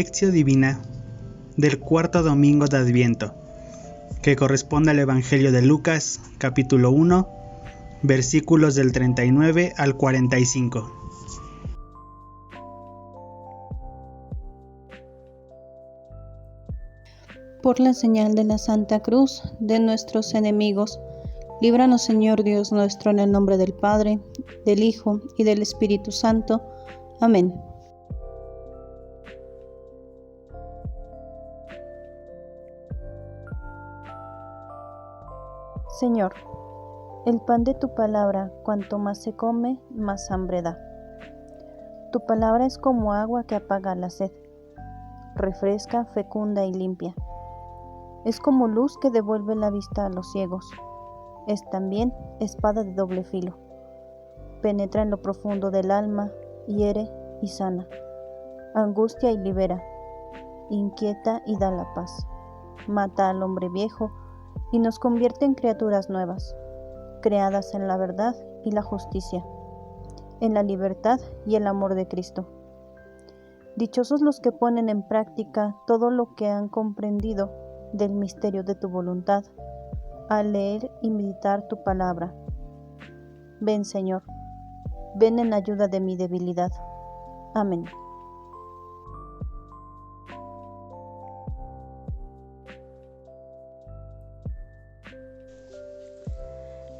Lección Divina del cuarto domingo de Adviento, que corresponde al Evangelio de Lucas, capítulo 1, versículos del 39 al 45. Por la señal de la Santa Cruz de nuestros enemigos, líbranos, Señor Dios nuestro, en el nombre del Padre, del Hijo y del Espíritu Santo. Amén. Señor, el pan de tu palabra, cuanto más se come, más hambre da. Tu palabra es como agua que apaga la sed, refresca, fecunda y limpia. Es como luz que devuelve la vista a los ciegos. Es también espada de doble filo. Penetra en lo profundo del alma, hiere y sana, angustia y libera, inquieta y da la paz, mata al hombre viejo y nos convierte en criaturas nuevas, creadas en la verdad y la justicia, en la libertad y el amor de Cristo. Dichosos los que ponen en práctica todo lo que han comprendido del misterio de tu voluntad, al leer y meditar tu palabra. Ven, Señor, ven en ayuda de mi debilidad. Amén.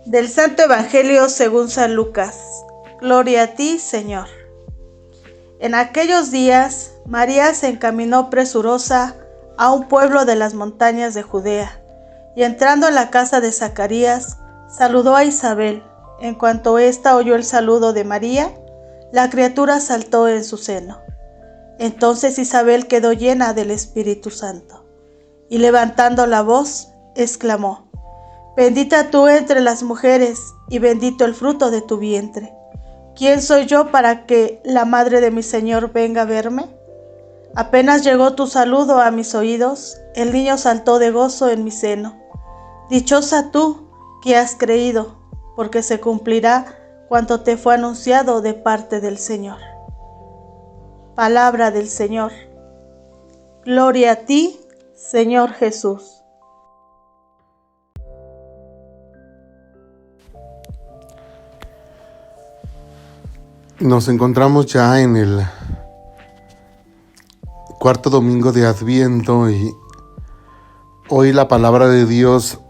Del Santo Evangelio según San Lucas. Gloria a ti, Señor. En aquellos días, María se encaminó presurosa a un pueblo de las montañas de Judea, y entrando en la casa de Zacarías, saludó a Isabel. En cuanto ésta oyó el saludo de María, la criatura saltó en su seno. Entonces Isabel quedó llena del Espíritu Santo, y levantando la voz, exclamó: Bendita tú entre las mujeres, y bendito el fruto de tu vientre. ¿Quién soy yo para que la madre de mi Señor venga a verme? Apenas llegó tu saludo a mis oídos, el niño saltó de gozo en mi seno. Dichosa tú que has creído, porque se cumplirá cuanto te fue anunciado de parte del Señor. Palabra del Señor. Gloria a ti, Señor Jesús. Nos encontramos ya en el cuarto domingo de Adviento y hoy la palabra de Dios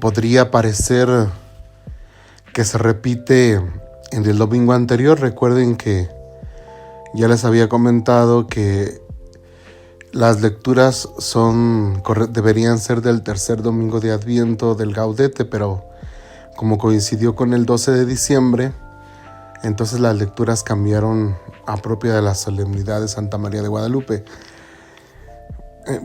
podría parecer que se repite en el domingo anterior. Recuerden que ya les había comentado que las lecturas deberían ser del tercer domingo de Adviento del Gaudete, pero como coincidió con el 12 de diciembre, entonces las lecturas cambiaron a propia de la solemnidad de Santa María de Guadalupe.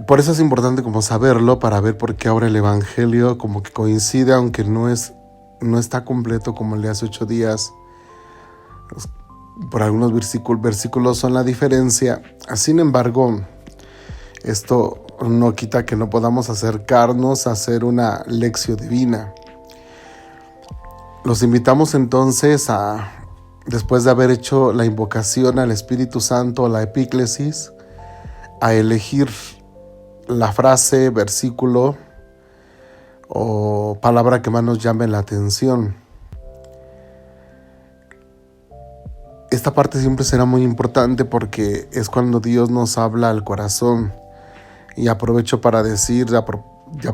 Por eso es importante como saberlo, para ver por qué ahora el Evangelio como que coincide, aunque no está completo como el de hace 8 días. Por algunos versículos son la diferencia. Sin embargo, esto no quita que no podamos acercarnos a hacer una lección divina. Los invitamos entonces después de haber hecho la invocación al Espíritu Santo, la epíclesis, a elegir la frase, versículo o palabra que más nos llame la atención. Esta parte siempre será muy importante porque es cuando Dios nos habla al corazón. Y aprovecho para decir, a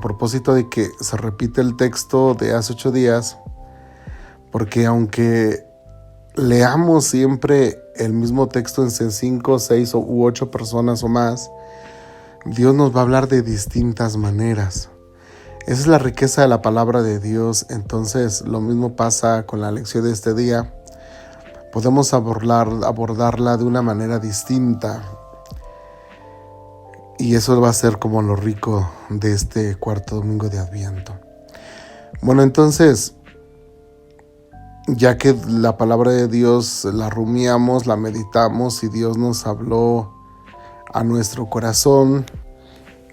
propósito de que se repite el texto de hace 8 días, porque aunque leamos siempre el mismo texto en 5, 6 u 8 personas o más, Dios nos va a hablar de distintas maneras. Esa es la riqueza de la palabra de Dios. Entonces lo mismo pasa con la lección de este día. Podemos abordarla de una manera distinta, y eso va a ser como lo rico de este cuarto domingo de Adviento. Bueno, entonces, ya que la palabra de Dios la rumiamos, la meditamos y Dios nos habló a nuestro corazón,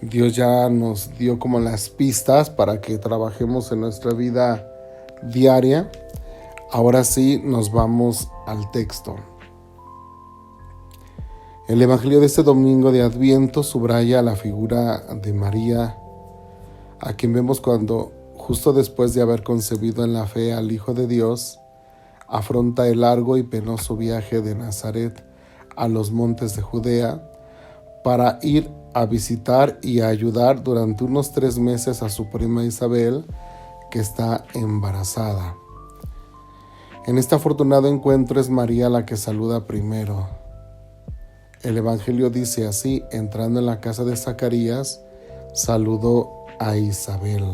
Dios ya nos dio como las pistas para que trabajemos en nuestra vida diaria. Ahora sí nos vamos al texto. El Evangelio de este domingo de Adviento subraya la figura de María, a quien vemos cuando, justo después de haber concebido en la fe al Hijo de Dios, afronta el largo y penoso viaje de Nazaret a los montes de Judea para ir a visitar y a ayudar durante unos 3 meses a su prima Isabel, que está embarazada. En este afortunado encuentro es María la que saluda primero. El Evangelio dice así: entrando en la casa de Zacarías, saludó a Isabel.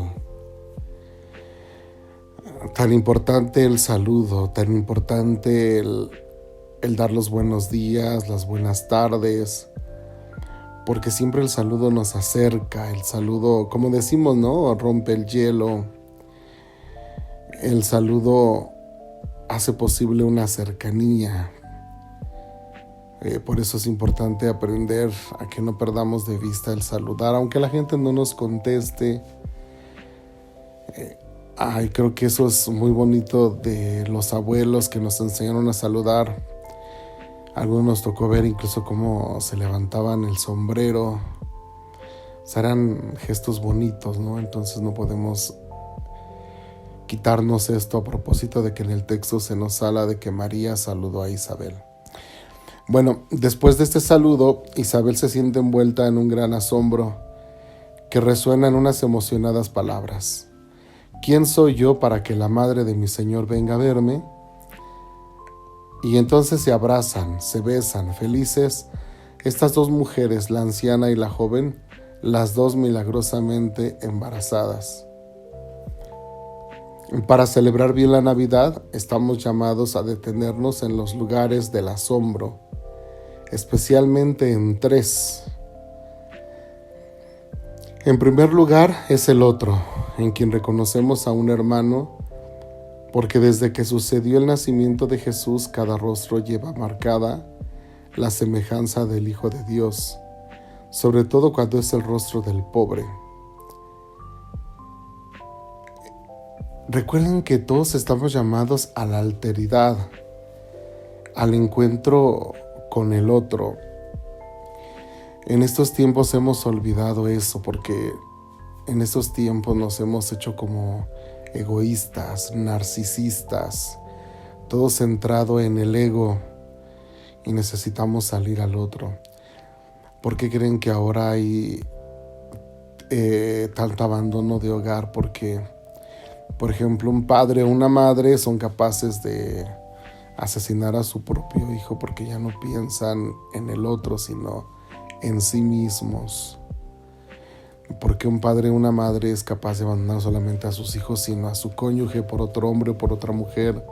Tan importante el saludo, tan importante el dar los buenos días, las buenas tardes, porque siempre el saludo nos acerca, el saludo, como decimos, ¿no? Rompe el hielo. El saludo hace posible una cercanía. Por eso es importante aprender a que no perdamos de vista el saludar, aunque la gente no nos conteste. Creo que eso es muy bonito de los abuelos que nos enseñaron a saludar. Algunos nos tocó ver incluso cómo se levantaban el sombrero. O sea, eran gestos bonitos, ¿no? Entonces no podemos quitarnos esto a propósito de que en el texto se nos habla de que María saludó a Isabel. Bueno, después de este saludo, Isabel se siente envuelta en un gran asombro que resuena en unas emocionadas palabras: ¿quién soy yo para que la madre de mi Señor venga a verme? Y entonces se abrazan, se besan, felices, estas dos mujeres, la anciana y la joven, las dos milagrosamente embarazadas. Para celebrar bien la Navidad, estamos llamados a detenernos en los lugares del asombro, especialmente en 3. En primer lugar es el otro, en quien reconocemos a un hermano, porque desde que sucedió el nacimiento de Jesús, cada rostro lleva marcada la semejanza del Hijo de Dios, sobre todo cuando es el rostro del pobre. Recuerden que todos estamos llamados a la alteridad, al encuentro con el otro. En estos tiempos hemos olvidado eso, porque en estos tiempos nos hemos hecho como egoístas, narcisistas, todo centrado en el ego, y necesitamos salir al otro. ¿Por qué creen que ahora hay tanto abandono de hogar? Porque, por ejemplo, un padre o una madre son capaces de asesinar a su propio hijo porque ya no piensan en el otro, sino en sí mismos. Porque un padre o una madre es capaz de abandonar solamente a sus hijos, sino a su cónyuge por otro hombre o por otra mujer,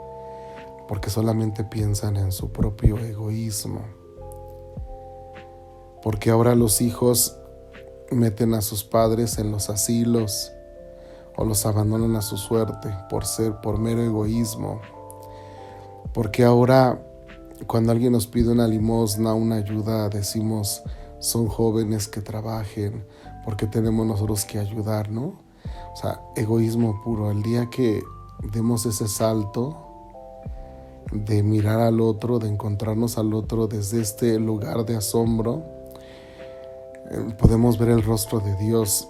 porque solamente piensan en su propio egoísmo. Porque ahora los hijos meten a sus padres en los asilos o los abandonan a su suerte por mero egoísmo. Porque ahora cuando alguien nos pide una limosna, una ayuda, decimos: son jóvenes, que trabajen, porque tenemos nosotros que ayudar, ¿no? O sea, egoísmo puro. El día que demos ese salto de mirar al otro, de encontrarnos al otro desde este lugar de asombro, podemos ver el rostro de Dios.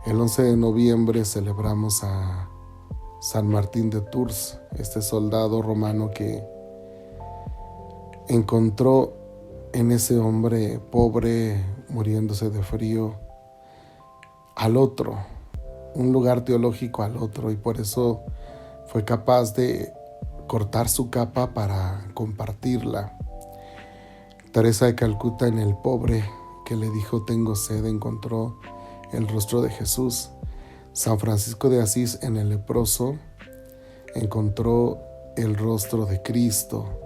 El 11 de noviembre celebramos a San Martín de Tours, este soldado romano que encontró en ese hombre pobre, muriéndose de frío, al otro, un lugar teológico al otro, y por eso fue capaz de cortar su capa para compartirla. Teresa de Calcuta, en el pobre que le dijo tengo sed, encontró el rostro de Jesús. San Francisco de Asís, en el leproso, encontró el rostro de Cristo.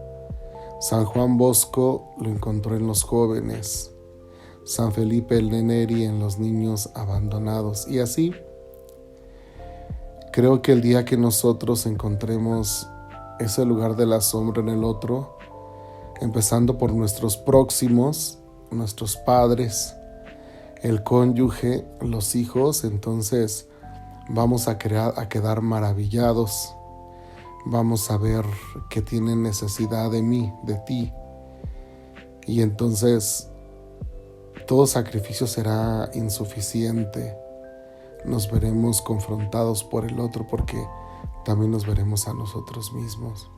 San Juan Bosco lo encontró en los jóvenes. San Felipe el Neri en los niños abandonados. Y así, creo que el día que nosotros encontremos ese lugar del asombro en el otro, empezando por nuestros próximos, nuestros padres, el cónyuge, los hijos, entonces vamos a quedar maravillados. Vamos a ver que tienen necesidad de mí, de ti. Y entonces todo sacrificio será insuficiente. Nos veremos confrontados por el otro porque también nos veremos a nosotros mismos.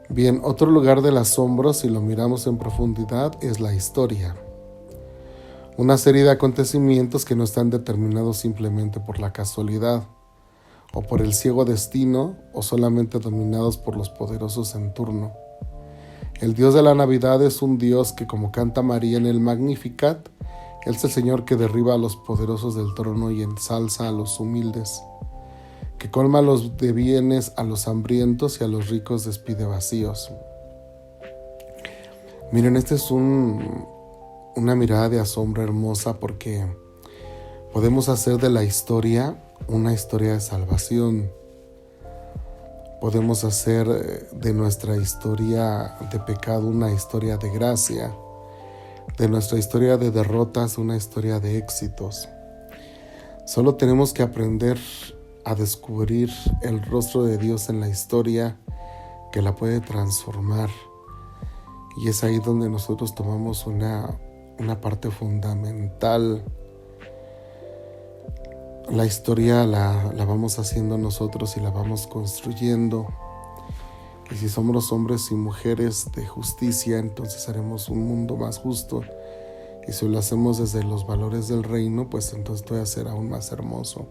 Bien, otro lugar del asombro, si lo miramos en profundidad, es la historia. Una serie de acontecimientos que no están determinados simplemente por la casualidad, o por el ciego destino, o solamente dominados por los poderosos en turno. El Dios de la Navidad es un Dios que, como canta María en el Magnificat, Él es el Señor que derriba a los poderosos del trono y ensalza a los humildes, que colma los de bienes a los hambrientos y a los ricos despide vacíos. Miren, esta es una mirada de asombro hermosa porque podemos hacer de la historia una historia de salvación. Podemos hacer de nuestra historia de pecado una historia de gracia, de nuestra historia de derrotas una historia de éxitos. Solo tenemos que aprender a descubrir el rostro de Dios en la historia que la puede transformar. Y es ahí donde nosotros tomamos una parte fundamental. La historia la vamos haciendo nosotros y la vamos construyendo. Y si somos los hombres y mujeres de justicia, entonces haremos un mundo más justo. Y si lo hacemos desde los valores del reino, pues entonces todo va a ser aún más hermoso.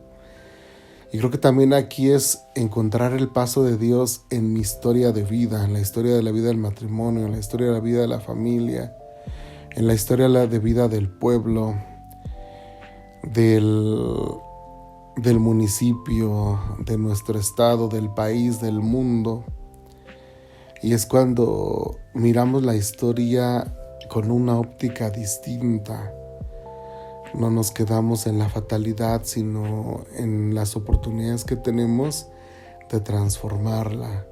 Y creo que también aquí es encontrar el paso de Dios en mi historia de vida, en la historia de la vida del matrimonio, en la historia de la vida de la familia, en la historia de vida del pueblo, del municipio, de nuestro estado, del país, del mundo. Y es cuando miramos la historia con una óptica distinta. No nos quedamos en la fatalidad, sino en las oportunidades que tenemos de transformarla,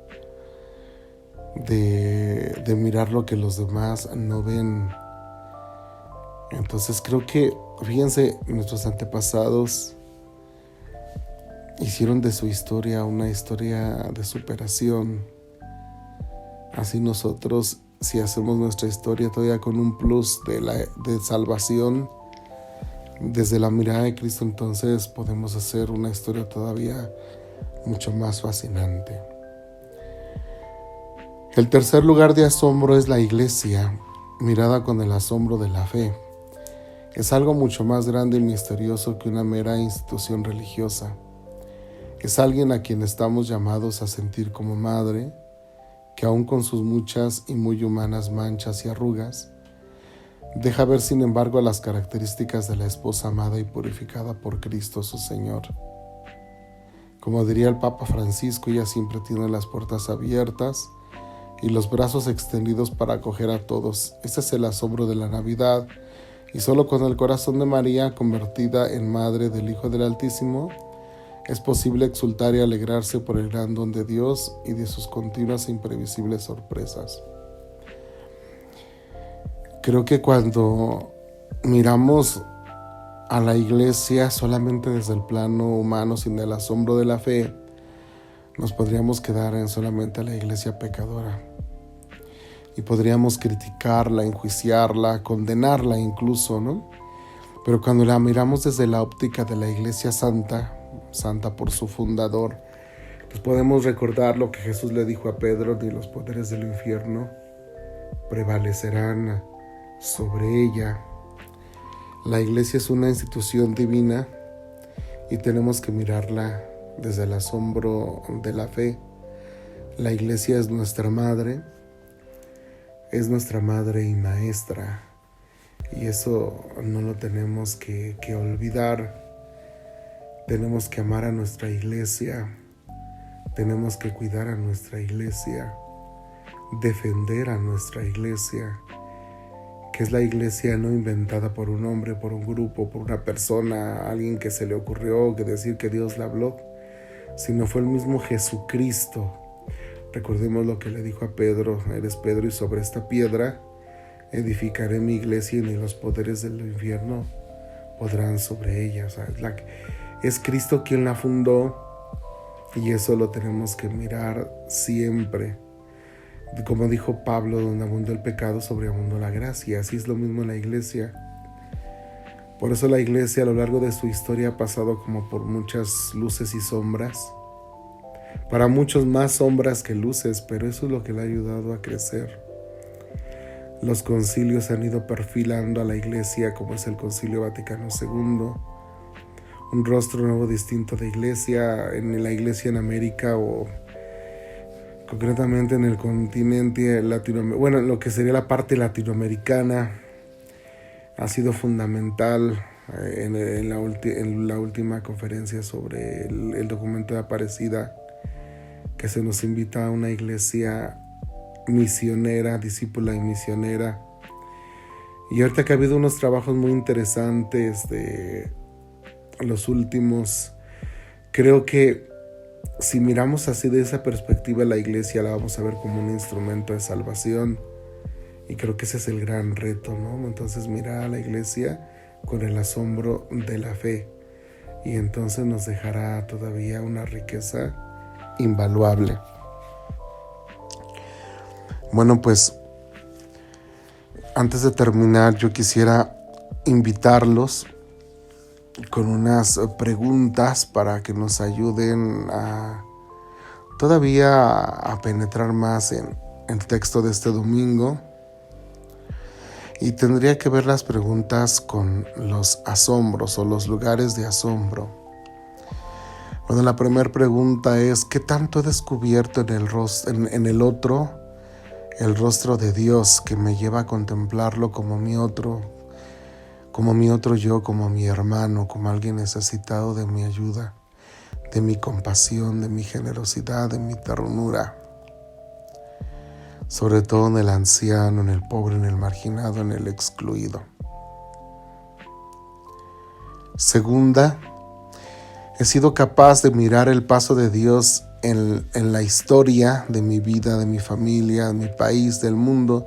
de mirar lo que los demás no ven. Entonces creo que, fíjense, nuestros antepasados hicieron de su historia una historia de superación. Así nosotros, si hacemos nuestra historia todavía con un plus de salvación, desde la mirada de Cristo, entonces podemos hacer una historia todavía mucho más fascinante. El tercer lugar de asombro es la iglesia, mirada con el asombro de la fe. Es algo mucho más grande y misterioso que una mera institución religiosa. Es alguien a quien estamos llamados a sentir como madre, que aun con sus muchas y muy humanas manchas y arrugas, deja ver sin embargo las características de la esposa amada y purificada por Cristo su Señor. Como diría el Papa Francisco, ella siempre tiene las puertas abiertas y los brazos extendidos para acoger a todos. Este es el asombro de la Navidad, y solo con el corazón de María, convertida en madre del Hijo del Altísimo, es posible exultar y alegrarse por el gran don de Dios y de sus continuas e imprevisibles sorpresas. Creo que cuando miramos a la iglesia solamente desde el plano humano, sin el asombro de la fe, nos podríamos quedar en solamente la iglesia pecadora. Y podríamos criticarla, enjuiciarla, condenarla incluso, ¿no? Pero cuando la miramos desde la óptica de la iglesia santa, santa por su fundador, pues podemos recordar lo que Jesús le dijo a Pedro: ni los poderes del infierno prevalecerán sobre ella. La iglesia es una institución divina y tenemos que mirarla desde el asombro de la fe. La iglesia es nuestra madre y maestra, y eso no lo tenemos que olvidar. Tenemos que amar a nuestra iglesia, tenemos que cuidar a nuestra iglesia, defender a nuestra iglesia, que es la iglesia no inventada por un hombre, por un grupo, por una persona, alguien que se le ocurrió que decir que Dios la habló, sino fue el mismo Jesucristo. Recordemos lo que le dijo a Pedro: eres Pedro, y sobre esta piedra edificaré mi iglesia, y ni los poderes del infierno podrán sobre ella. O sea, es Cristo quien la fundó, y eso lo tenemos que mirar siempre. Como dijo Pablo, donde abundó el pecado, sobreabundó la gracia. Así es lo mismo en la iglesia. Por eso la iglesia a lo largo de su historia ha pasado como por muchas luces y sombras. Para muchos más sombras que luces, pero eso es lo que le ha ayudado a crecer. Los concilios han ido perfilando a la iglesia, como es el Concilio Vaticano II, un rostro nuevo distinto de iglesia, en la iglesia en América o concretamente en el continente latinoamericano, bueno, en lo que sería la parte latinoamericana, ha sido fundamental en la última conferencia sobre el documento de Aparecida, que se nos invita a una iglesia misionera, discípula y misionera. Y ahorita que ha habido unos trabajos muy interesantes de los últimos, creo que si miramos así de esa perspectiva, la iglesia la vamos a ver como un instrumento de salvación. Y creo que ese es el gran reto, ¿no? Entonces mirar a la iglesia con el asombro de la fe. Y entonces nos dejará todavía una riqueza invaluable. Bueno, pues antes de terminar, yo quisiera invitarlos con unas preguntas para que nos ayuden a penetrar más en el texto de este domingo. Y tendría que ver las preguntas con los asombros o los lugares de asombro. Bueno, la primera pregunta es: ¿qué tanto he descubierto en el otro el rostro de Dios, que me lleva a contemplarlo como mi otro yo, como mi hermano, como alguien necesitado de mi ayuda, de mi compasión, de mi generosidad, de mi ternura? Sobre todo en el anciano, en el pobre, en el marginado, en el excluido. Segunda, he sido capaz de mirar el paso de Dios en la historia de mi vida, de mi familia, de mi país, del mundo,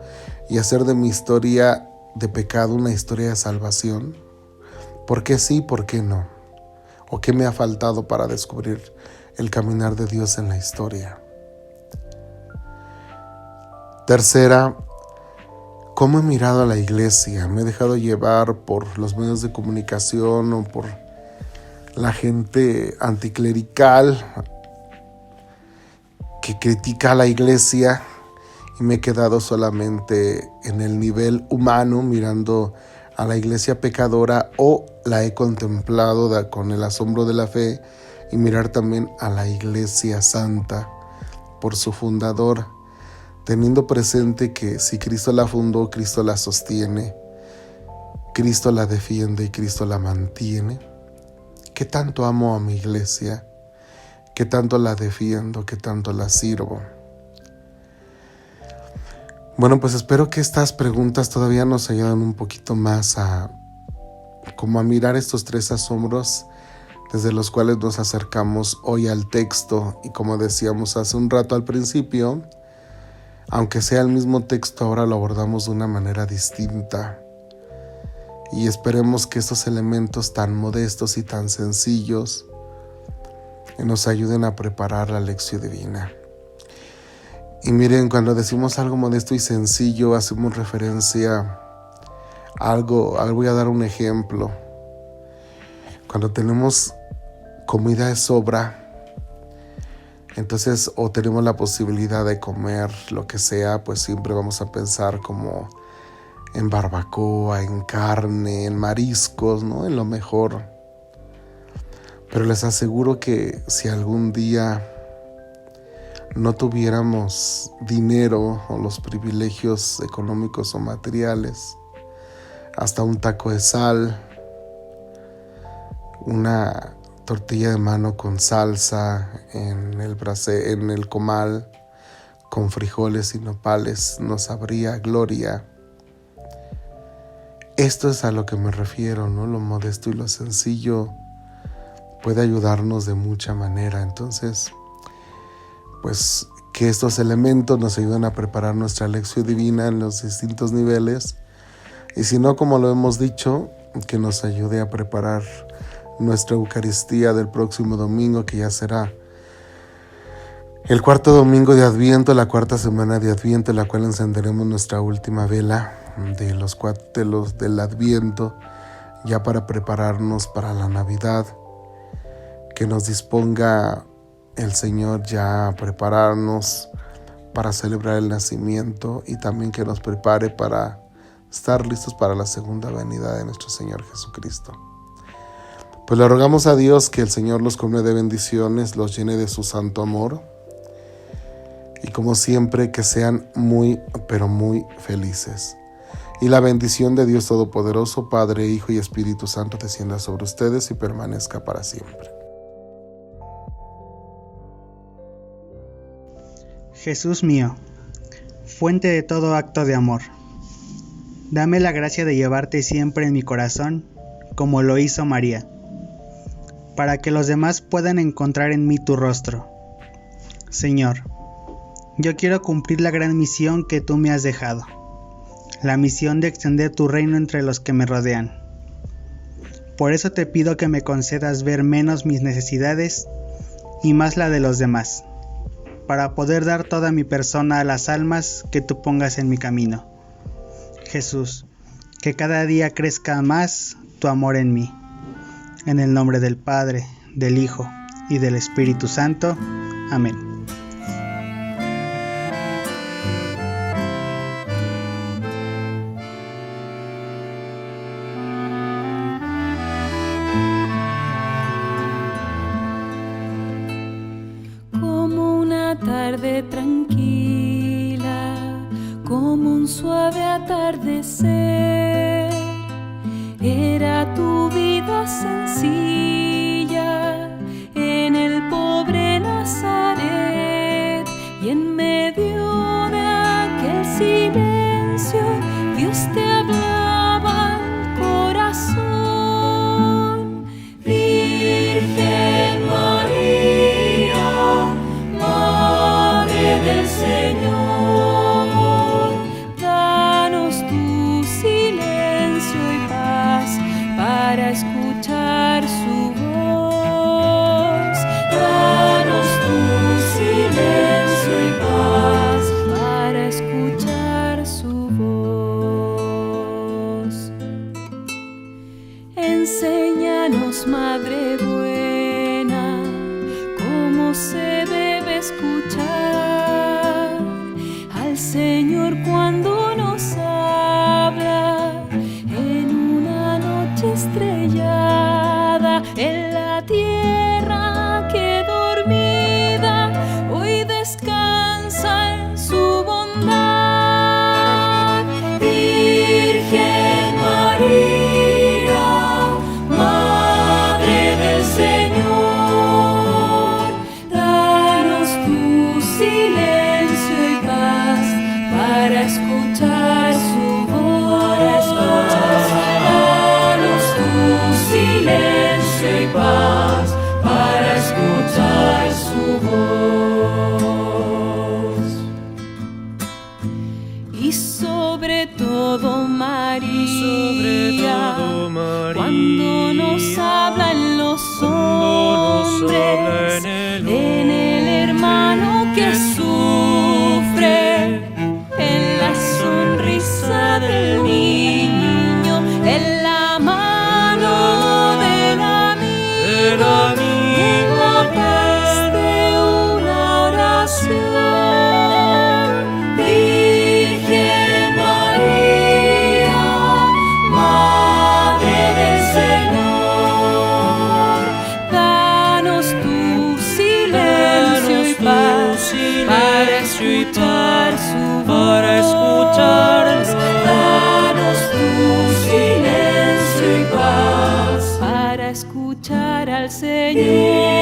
y hacer de mi historia de pecado una historia de salvación. ¿Por qué sí, por qué no? ¿O qué me ha faltado para descubrir el caminar de Dios en la historia? Tercera, ¿cómo he mirado a la iglesia? ¿Me he dejado llevar por los medios de comunicación o por la gente anticlerical que critica a la iglesia y me he quedado solamente en el nivel humano mirando a la iglesia pecadora, o la he contemplado con el asombro de la fe y mirar también a la iglesia santa por su fundador, teniendo presente que si Cristo la fundó, Cristo la sostiene, Cristo la defiende y Cristo la mantiene? ¿Qué tanto amo a mi iglesia? ¿Qué tanto la defiendo? ¿Qué tanto la sirvo? Bueno, pues espero que estas preguntas todavía nos ayuden un poquito más a mirar estos tres asombros desde los cuales nos acercamos hoy al texto. Y como decíamos hace un rato al principio, aunque sea el mismo texto, ahora lo abordamos de una manera distinta. Y esperemos que estos elementos tan modestos y tan sencillos nos ayuden a preparar la lección divina. Y miren, cuando decimos algo modesto y sencillo, hacemos referencia a algo. Voy a dar un ejemplo. Cuando tenemos comida de sobra, entonces, o tenemos la posibilidad de comer lo que sea, pues siempre vamos a pensar como en barbacoa, en carne, en mariscos, ¿no? En lo mejor. Pero les aseguro que si algún día no tuviéramos dinero o los privilegios económicos o materiales, hasta un taco de sal, una tortilla de mano con salsa en el comal, con frijoles y nopales, nos habría gloria. Esto es a lo que me refiero, ¿no? Lo modesto y lo sencillo puede ayudarnos de mucha manera. Entonces, pues que estos elementos nos ayuden a preparar nuestra lección divina en los distintos niveles. Y si no, como lo hemos dicho, que nos ayude a preparar nuestra Eucaristía del próximo domingo, que ya será El cuarto domingo de Adviento, la cuarta semana de Adviento, en la cual encenderemos nuestra última vela del Adviento, ya para prepararnos para la Navidad. Que nos disponga el Señor ya a prepararnos para celebrar el nacimiento y también que nos prepare para estar listos para la segunda venida de nuestro Señor Jesucristo. Pues le rogamos a Dios que el Señor los colme de bendiciones, los llene de su santo amor y como siempre que sean muy, pero muy felices. Y la bendición de Dios Todopoderoso, Padre, Hijo y Espíritu Santo descienda sobre ustedes y permanezca para siempre. Jesús mío, fuente de todo acto de amor, dame la gracia de llevarte siempre en mi corazón, como lo hizo María, para que los demás puedan encontrar en mí tu rostro. Señor, yo quiero cumplir la gran misión que tú me has dejado, la misión de extender tu reino entre los que me rodean. Por eso te pido que me concedas ver menos mis necesidades y más la de los demás, para poder dar toda mi persona a las almas que tú pongas en mi camino. Jesús, que cada día crezca más tu amor en mí. En el nombre del Padre, del Hijo y del Espíritu Santo. Amén. Tarde tranquila, como un suave atardecer, era tu vida sencilla en el pobre Nazaret, y en medio de aquel silencio Dios te hablaba al corazón. Virgen María, del Señor, danos tu silencio y paz para escuchar su voz. Danos tu silencio y paz para escuchar su voz. Enséñanos, Madre buena, cómo se debe escuchar al Señor cuando nos habla en una noche estrellada, en la tierra que dormida hoy descansa en su bondad. Virgen María, Madre del Señor, danos tu silencio y paz para escuchar su voz. Danos tu silencio y paz para escuchar su voz. Y sobre todo María, cuando nos hablan los hombres, en el hermano que sufre, en la sonrisa del niño, en la mano del amigo, y en la paz de una oración. Virgen María, Madre del Señor, danos tu silencio y paz para escuchar su voz. Danos tu silencio y paz para escuchar al Señor.